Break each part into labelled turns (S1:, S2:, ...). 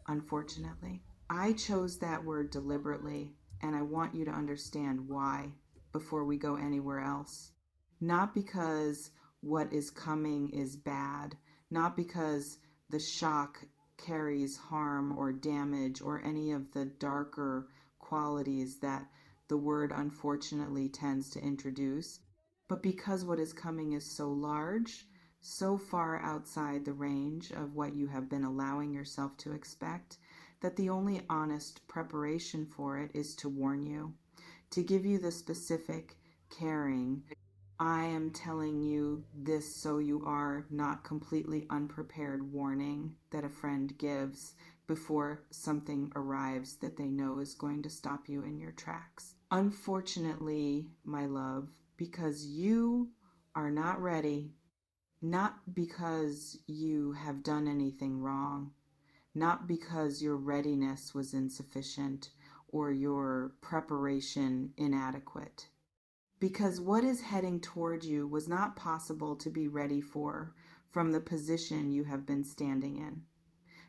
S1: unfortunately. I chose that word deliberately, and I want you to understand why before we go anywhere else. Not because what is coming is bad, not because the shock carries harm or damage or any of the darker qualities that the word unfortunately tends to introduce, but because what is coming is so large, so far outside the range of what you have been allowing yourself to expect, that the only honest preparation for it is to warn you, to give you the specific caring. I am telling you this so you are not completely unprepared warning that a friend gives before something arrives that they know is going to stop you in your tracks. Unfortunately, my love, because you are not ready, not because you have done anything wrong, not because your readiness was insufficient or your preparation inadequate. Because what is heading toward you was not possible to be ready for from the position you have been standing in.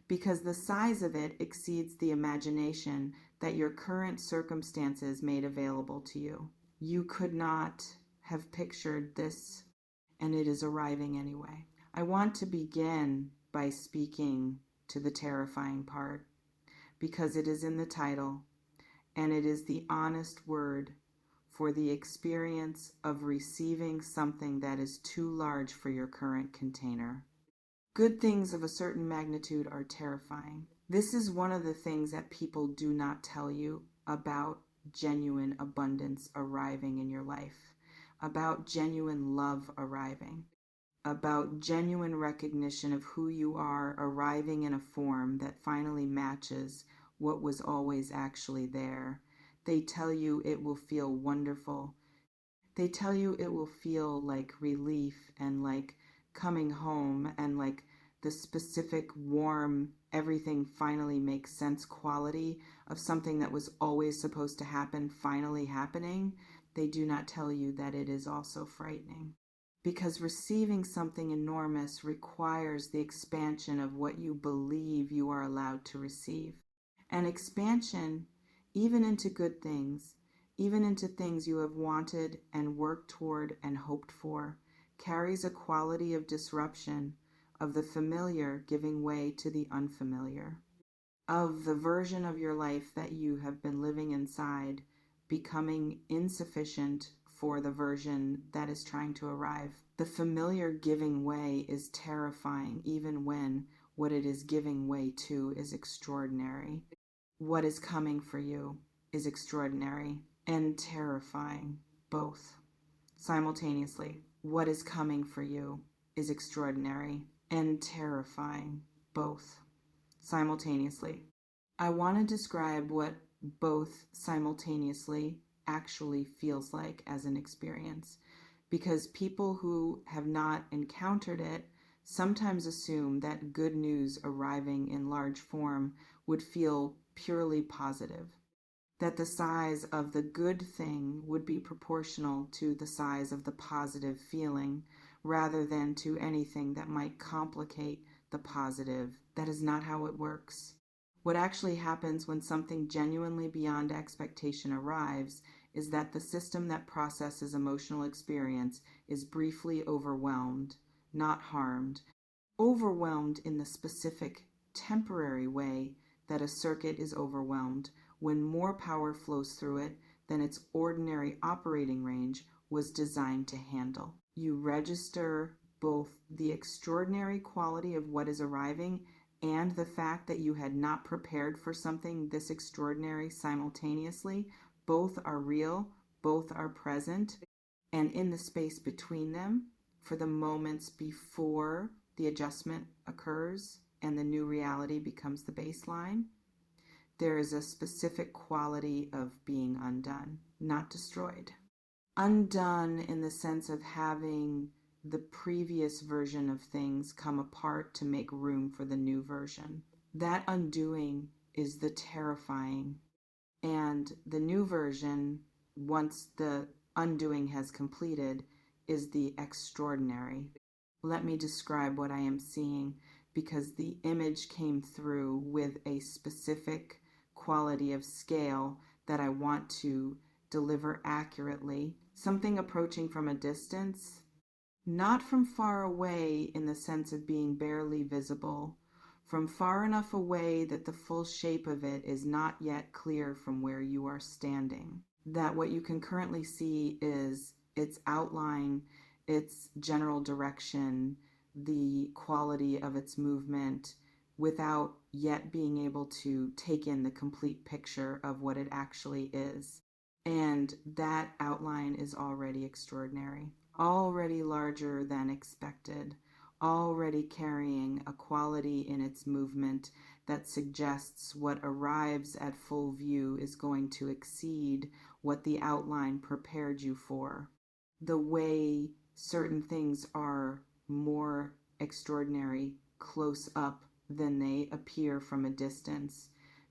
S1: Because the size of it exceeds the imagination that your current circumstances made available to you. You could not have pictured this, and it is arriving anyway. I want to begin by speaking to the terrifying part, because it is in the title, and it is the honest word for the experience of receiving something that is too large for your current container. Good things of a certain magnitude are terrifying. This is one of the things that people do not tell you about genuine abundance arriving in your life, about genuine love arriving, about genuine recognition of who you are arriving in a form that finally matches what was always actually there. They tell you it will feel wonderful. They tell you it will feel like relief and like coming home and like the specific warm, everything finally makes sense quality of something that was always supposed to happen finally happening. They do not tell you that it is also frightening. Because receiving something enormous requires the expansion of what you believe you are allowed to receive. And expansion, even into good things, even into things you have wanted and worked toward and hoped for, carries a quality of disruption, of the familiar giving way to the unfamiliar, of the version of your life that you have been living inside becoming insufficient for the version that is trying to arrive. The familiar giving way is terrifying, even when what it is giving way to is extraordinary. What is coming for you is extraordinary and terrifying, both simultaneously. What is coming for you is extraordinary and terrifying, both simultaneously. I want to describe what both simultaneously actually feels like as an experience, because people who have not encountered it sometimes assume that good news arriving in large form would feel purely positive, that the size of the good thing would be proportional to the size of the positive feeling rather than to anything that might complicate the positive. That is not how it works. What actually happens when something genuinely beyond expectation arrives is that the system that processes emotional experience is briefly overwhelmed, not harmed. Overwhelmed in the specific, temporary way that a circuit is overwhelmed when more power flows through it than its ordinary operating range was designed to handle. You register both the extraordinary quality of what is arriving and the fact that you had not prepared for something this extraordinary simultaneously. Both are real, both are present, and in the space between them, for the moments before the adjustment occurs and the new reality becomes the baseline, there is a specific quality of being undone, not destroyed. Undone in the sense of having the previous version of things come apart to make room for the new version. That undoing is the terrifying, and the new version, once the undoing has completed, is the extraordinary. Let me describe what I am seeing, because the image came through with a specific quality of scale that I want to deliver accurately. Something approaching from a distance, not from far away in the sense of being barely visible, from far enough away that the full shape of it is not yet clear from where you are standing. That what you can currently see is its outline, its general direction, the quality of its movement, without yet being able to take in the complete picture of what it actually is. And that outline is already extraordinary, already larger than expected, already carrying a quality in its movement that suggests what arrives at full view is going to exceed what the outline prepared you for. The way certain things are more extraordinary close up than they appear from a distance,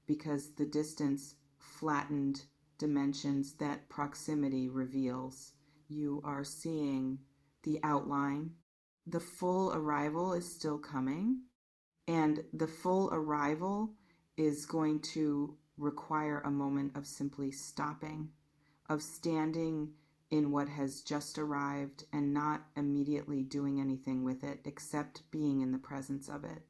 S1: because the distance flattened dimensions that proximity reveals. You are seeing the outline. The full arrival is still coming, and the full arrival is going to require a moment of simply stopping, of standing in what has just arrived and not immediately doing anything with it except being in the presence of it,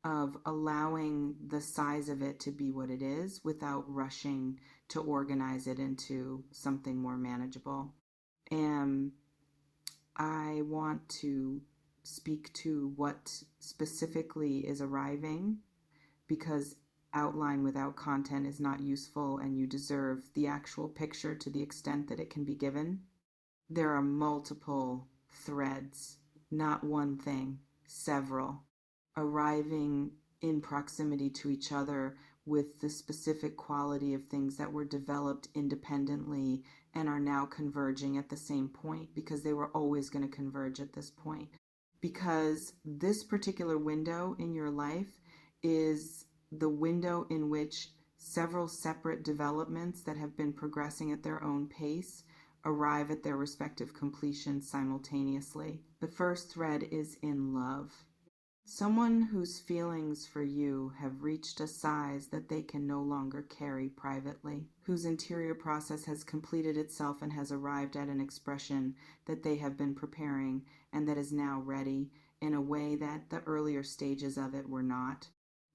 S1: of allowing the size of it to be what it is without rushing to organize it into something more manageable. And I want to speak to what specifically is arriving, because outline without content is not useful, and you deserve the actual picture to the extent that it can be given. There are multiple threads, not one thing, several, arriving in proximity to each other with the specific quality of things that were developed independently and are now converging at the same point, because they were always going to converge at this point. Because this particular window in your life is the window in which several separate developments that have been progressing at their own pace arrive at their respective completion simultaneously. The first thread is in love. Someone whose feelings for you have reached a size that they can no longer carry privately, whose interior process has completed itself and has arrived at an expression that they have been preparing and that is now ready in a way that the earlier stages of it were not.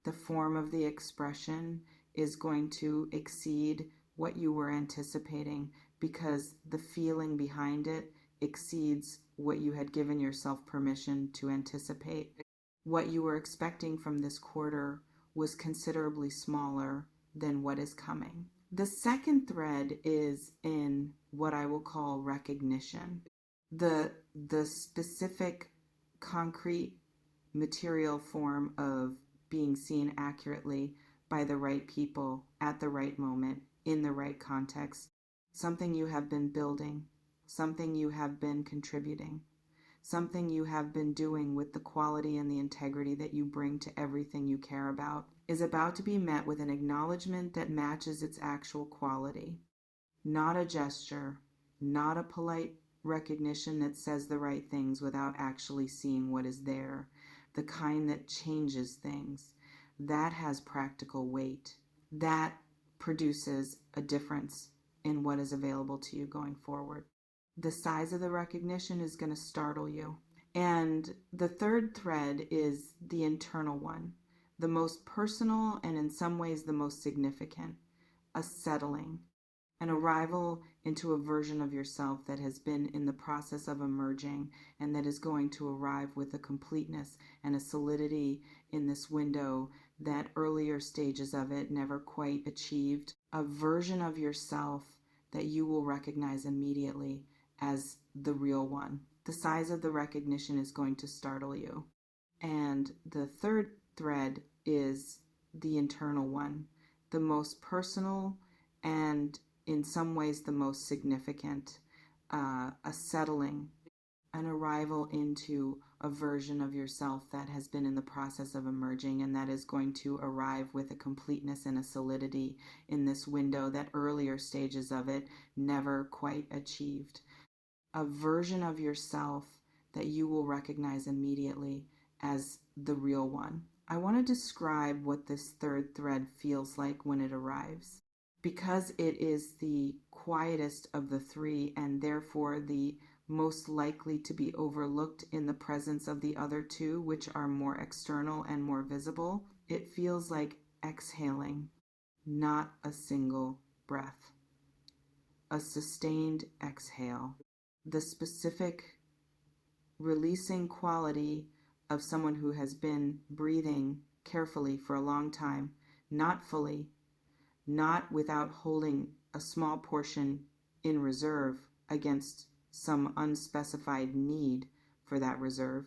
S1: The form of the expression is going to exceed what you were anticipating, because the feeling behind it exceeds what you had given yourself permission to anticipate. What you were expecting from this quarter was considerably smaller than what is coming. The second thread is in what I will call recognition. The specific concrete material form of being seen accurately by the right people at the right moment in the right context. Something you have been building, something you have been contributing, something you have been doing with the quality and the integrity that you bring to everything you care about, is about to be met with an acknowledgement that matches its actual quality. Not a gesture, not a polite recognition that says the right things without actually seeing what is there, the kind that changes things. That has practical weight. That produces a difference in what is available to you going forward. The size of the recognition is going to startle you. And the third thread is the internal one, the most personal and in some ways the most significant, a settling, an arrival into a version of yourself that has been in the process of emerging and that is going to arrive with a completeness and a solidity in this window that earlier stages of it never quite achieved, a version of yourself that you will recognize immediately as the real one. The size of the recognition is going to startle you. And the third thread is the internal one, the most personal and in some ways the most significant, a settling, an arrival into a version of yourself that has been in the process of emerging and that is going to arrive with a completeness and a solidity in this window that earlier stages of it never quite achieved. A version of yourself that you will recognize immediately as the real one. I want to describe what this third thread feels like when it arrives. Because it is the quietest of the three and therefore the most likely to be overlooked in the presence of the other two, which are more external and more visible, it feels like exhaling, not a single breath, a sustained exhale. The specific releasing quality of someone who has been breathing carefully for a long time, not fully, not without holding a small portion in reserve against some unspecified need for that reserve.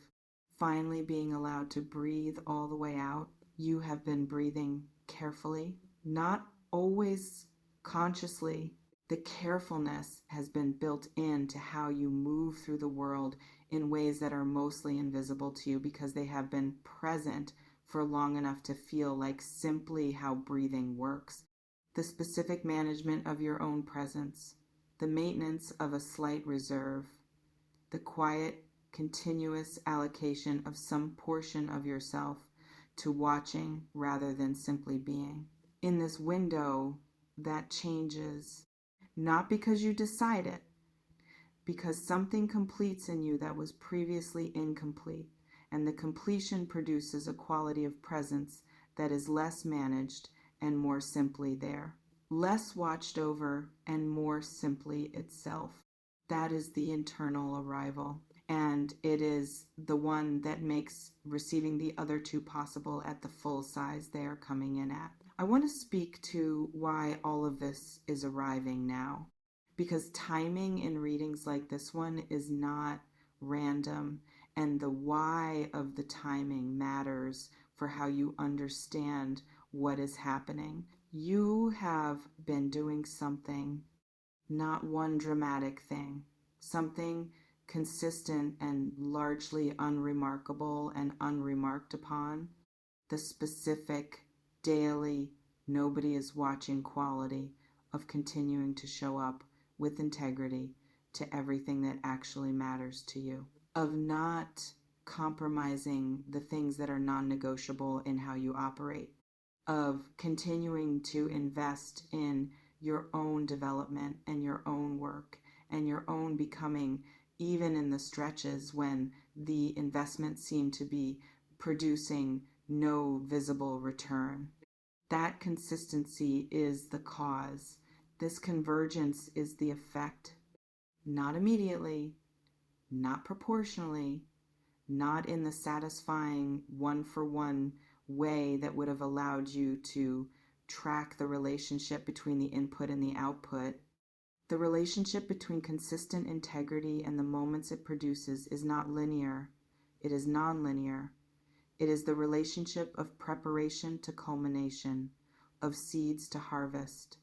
S1: Finally, being allowed to breathe all the way out. You have been breathing carefully, not always consciously. The carefulness has been built into how you move through the world in ways that are mostly invisible to you because they have been present for long enough to feel like simply how breathing works. The specific management of your own presence, the maintenance of a slight reserve, the quiet, continuous allocation of some portion of yourself to watching rather than simply being. In this window, that changes, not because you decide it, because something completes in you that was previously incomplete, and the completion produces a quality of presence that is less managed and more simply there, less watched over and more simply itself. That is the internal arrival, and it is the one that makes receiving the other two possible at the full size they are coming in at. I want to speak to why all of this is arriving now, because timing in readings like this one is not random, and the why of the timing matters for how you understand what is happening. You have been doing something, not one dramatic thing, something consistent and largely unremarkable and unremarked upon, the specific, daily, nobody is watching quality of continuing to show up with integrity to everything that actually matters to you, of not compromising the things that are non-negotiable in how you operate, of continuing to invest in your own development and your own work and your own becoming, even in the stretches when the investments seem to be producing no visible return. That consistency is the cause. This convergence is the effect. Not immediately, not proportionally, not in the satisfying one-for-one way that would have allowed you to track the relationship between the input and the output. The relationship between consistent integrity and the moments it produces is not linear. It is nonlinear. It is the relationship of preparation to culmination, of seeds to harvest,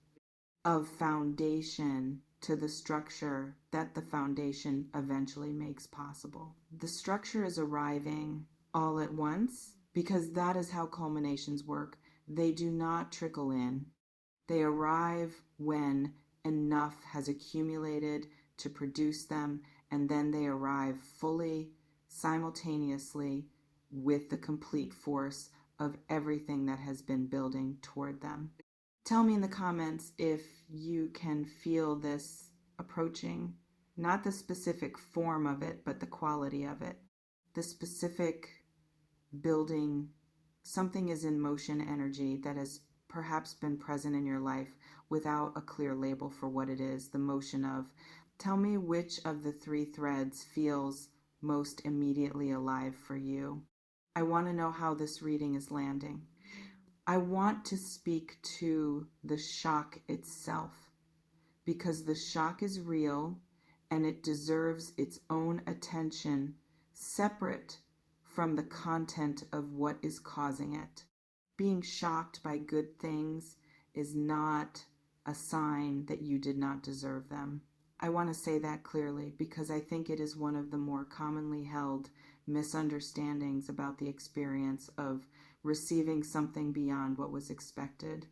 S1: of foundation to the structure that the foundation eventually makes possible. The structure is arriving all at once because that is how culminations work. They do not trickle in. They arrive when enough has accumulated to produce them, and then they arrive fully, simultaneously, with the complete force of everything that has been building toward them. Tell me in the comments if you can feel this approaching, not the specific form of it, but the quality of it, the specific building. Something is in motion energy that has perhaps been present in your life without a clear label for what it is, the motion of. Tell me which of the three threads feels most immediately alive for you. I want to know how this reading is landing. I want to speak to the shock itself because the shock is real and it deserves its own attention separate from the content of what is causing it. Being shocked by good things is not a sign that you did not deserve them. I want to say that clearly because I think it is one of the more commonly held misunderstandings about the experience of receiving something beyond what was expected.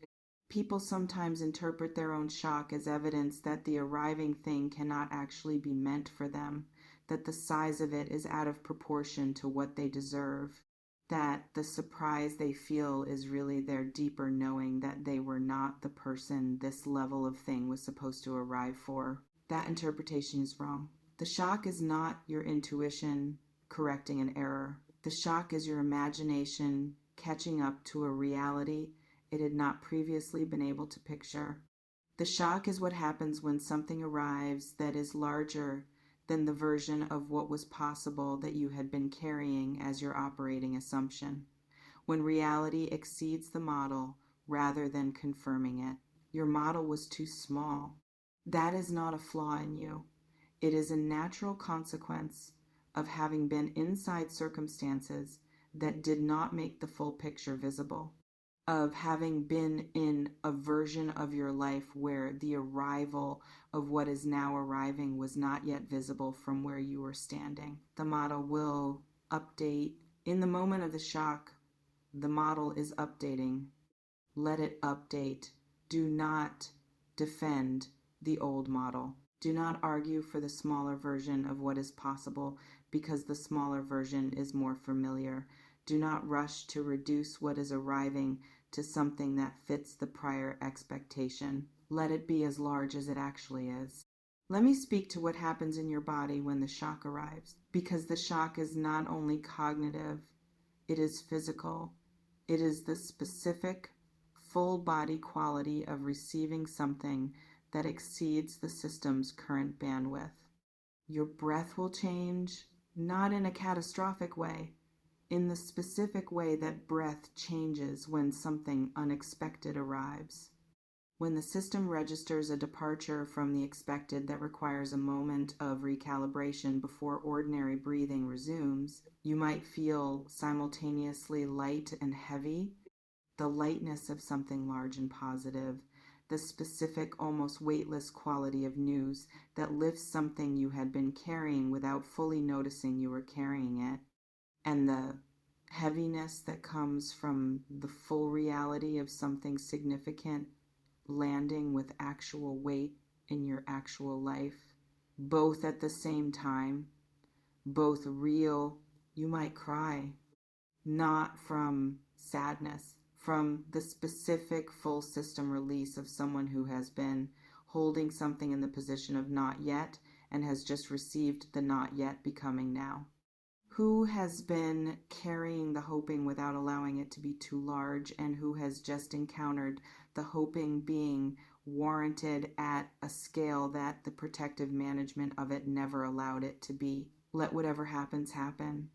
S1: People sometimes interpret their own shock as evidence that the arriving thing cannot actually be meant for them, that the size of it is out of proportion to what they deserve, that the surprise they feel is really their deeper knowing that they were not the person this level of thing was supposed to arrive for. That interpretation is wrong. The shock is not your intuition correcting an error. The shock is your imagination catching up to a reality it had not previously been able to picture. The shock is what happens when something arrives that is larger than the version of what was possible that you had been carrying as your operating assumption. When reality exceeds the model rather than confirming it. Your model was too small. That is not a flaw in you. It is a natural consequence of having been inside circumstances that did not make the full picture visible, of having been in a version of your life where the arrival of what is now arriving was not yet visible from where you were standing. The model will update. In the moment of the shock, the model is updating. Let it update. Do not defend the old model. Do not argue for the smaller version of what is possible because the smaller version is more familiar. Do not rush to reduce what is arriving to something that fits the prior expectation. Let it be as large as it actually is. Let me speak to what happens in your body when the shock arrives, because the shock is not only cognitive, it is physical. It is the specific, full body quality of receiving something that exceeds the system's current bandwidth. Your breath will change, not in a catastrophic way, in the specific way that breath changes when something unexpected arrives. When the system registers a departure from the expected that requires a moment of recalibration before ordinary breathing resumes, you might feel simultaneously light and heavy, the lightness of something large and positive, the specific, almost weightless quality of news that lifts something you had been carrying without fully noticing you were carrying it, and the heaviness that comes from the full reality of something significant landing with actual weight in your actual life, both at the same time, both real. You might cry, not from sadness, from the specific full system release of someone who has been holding something in the position of not yet and has just received the not yet becoming now. Who has been carrying the hoping without allowing it to be too large, and who has just encountered the hoping being warranted at a scale that the protective management of it never allowed it to be. Let whatever happens happen.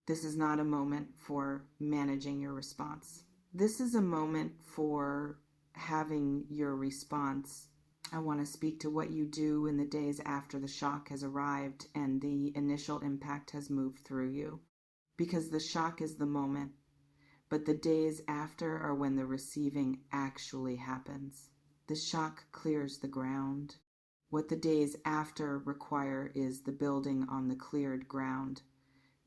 S1: This is not a moment for managing your response. This is a moment for having your response. I want to speak to what you do in the days after the shock has arrived and the initial impact has moved through you. Because the shock is the moment, but the days after are when the receiving actually happens. The shock clears the ground. What the days after require is the building on the cleared ground,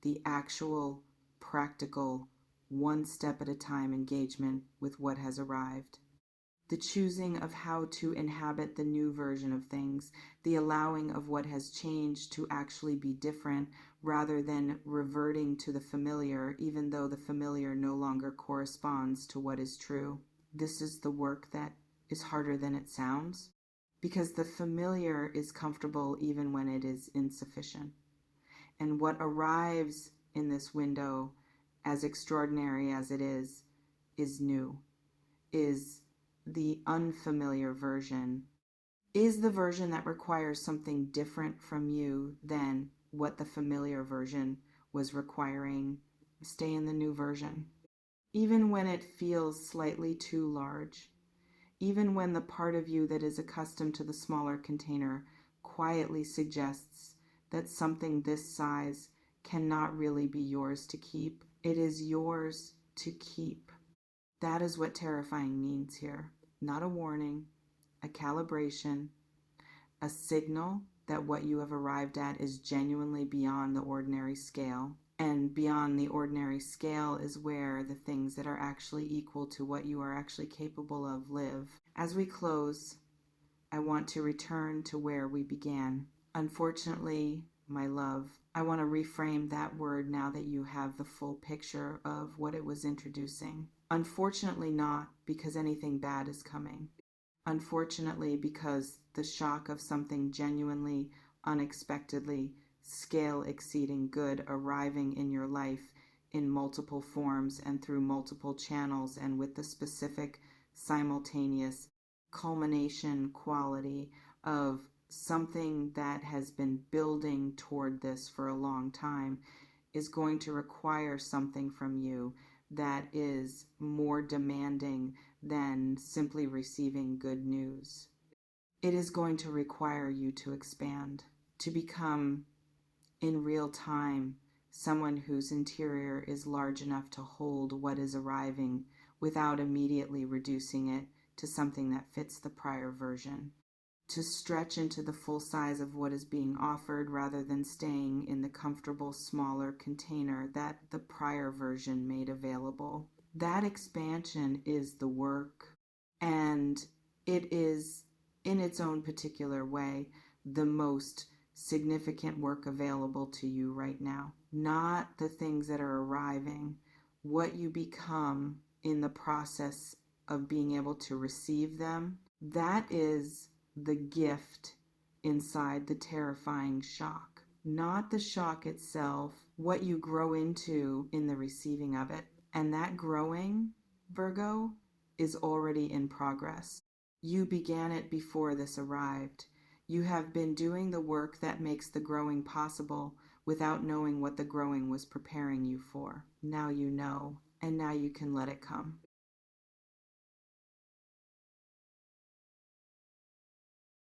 S1: the actual, practical, one step at a time engagement with what has arrived. The choosing of how to inhabit the new version of things, the allowing of what has changed to actually be different rather than reverting to the familiar, even though the familiar no longer corresponds to what is true. This is the work that is harder than it sounds, because the familiar is comfortable even when it is insufficient. And what arrives in this window, as extraordinary as it is new, is the unfamiliar version, is the version that requires something different from you than what the familiar version was requiring. Stay in the new version. Even when it feels slightly too large, even when the part of you that is accustomed to the smaller container quietly suggests that something this size cannot really be yours to keep, it is yours to keep. That is what terrifying means here. Not a warning, a calibration, a signal that what you have arrived at is genuinely beyond the ordinary scale. And beyond the ordinary scale is where the things that are actually equal to what you are actually capable of live. As we close, I want to return to where we began. Unfortunately, my love. I want to reframe that word now that you have the full picture of what it was introducing. Unfortunately, not because anything bad is coming. Unfortunately, because the shock of something genuinely, unexpectedly, scale exceeding good arriving in your life in multiple forms and through multiple channels and with the specific simultaneous culmination quality of something that has been building toward this for a long time is going to require something from you that is more demanding than simply receiving good news. It is going to require you to expand, to become in real time someone whose interior is large enough to hold what is arriving without immediately reducing it to something that fits the prior version. To stretch into the full size of what is being offered rather than staying in the comfortable, smaller container that the prior version made available. That expansion is the work, and it is, in its own particular way, the most significant work available to you right now. Not the things that are arriving, what you become in the process of being able to receive them. That is the gift inside the terrifying shock. Not the shock itself, what you grow into in the receiving of it. And that growing, Virgo, is already in progress. You began it before this arrived. You have been doing the work that makes the growing possible without knowing what the growing was preparing you for. Now you know, and now you can let it come.